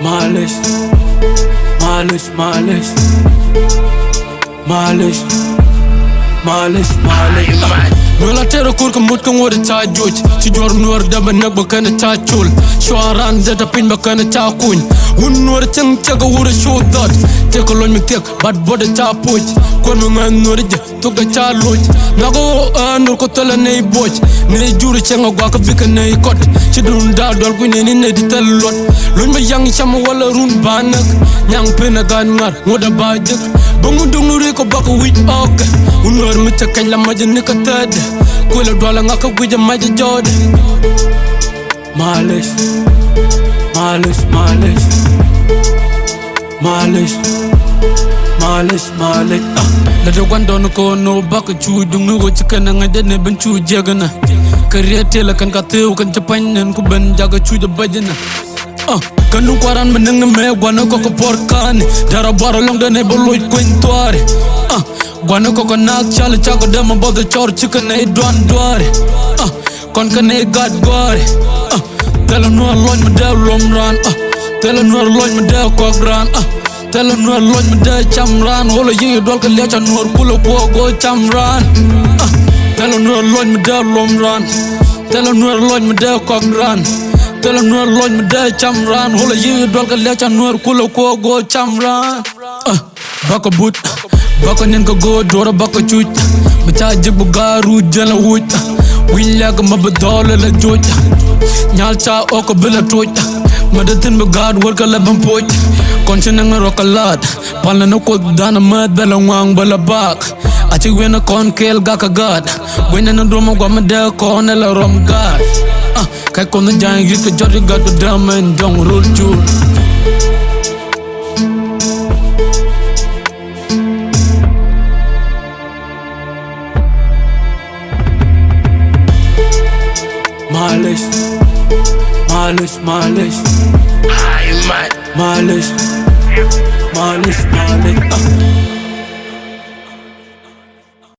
Malech, Malech, Malech, Malech, Malech, Malech. Nola tero kur ka mut ka ngode ta joj ci jor Nuer daba nak ba kana ta chul shoaran da ta pin ba kana ta kun un Nuer ceng caga wura show dot te ko lon mi tek bad bode ta poj ko no ngan Nuer je to ga ta loj nago anur ko tala nei boj ne juri cenga gwa ka bika nei kot ci dun da dol ku ne ne di tel lot lon ba yang cham wala run banak nyang pena gan ngar ngoda ba jek ba mu dungure ko ba ko wit ok un Nuer mi ta kañ la ma je ne ka tad Kula dwala nga ka gwija maji jode Malech, Malech, Malech, Malech, Malech, Malech. La do gwando no ko no baka chu dung no go chikana nga dene ben chu jagana Kariya tela kan ka teu kan chapanyan ku ben jaga chu da bajana Kanu kwaran meneng na me gwana ko ko porkani Dara baro long dene boloit kwentuare Gwana ko nak chale chako dema bodo chor chika na idwan dware Kon ka na igad gware Tela Nuer loj me dev lomran Tela Nuer loj me dev kogran Tela Nuer loj me dev chamran Holo yi dol ka lecha Nuer pulo po go chamran Tela Nuer loj me dev lomran Tela Nuer loj me dev kogran Tela Nuer loj me dev chamran Holo yi dol ka lecha Nuer pulo po go chamran Baka boot Baka nen ka go dora baka chuch Macha jibu garu jala wuch Willaga mabadala la joj Nyal cha oko bila toj Madatin bagad worka laban poj Koncha nang rokalat Pala na ko dana mad bela wang bala bak Achi wena kon kel gaka gad Wena na droma gwa madel kon la rom gad Kai kon na jang yit ka jori gad ko dama en dong roll chur Malech, Malech, Malech, Malech, Malech, Malech.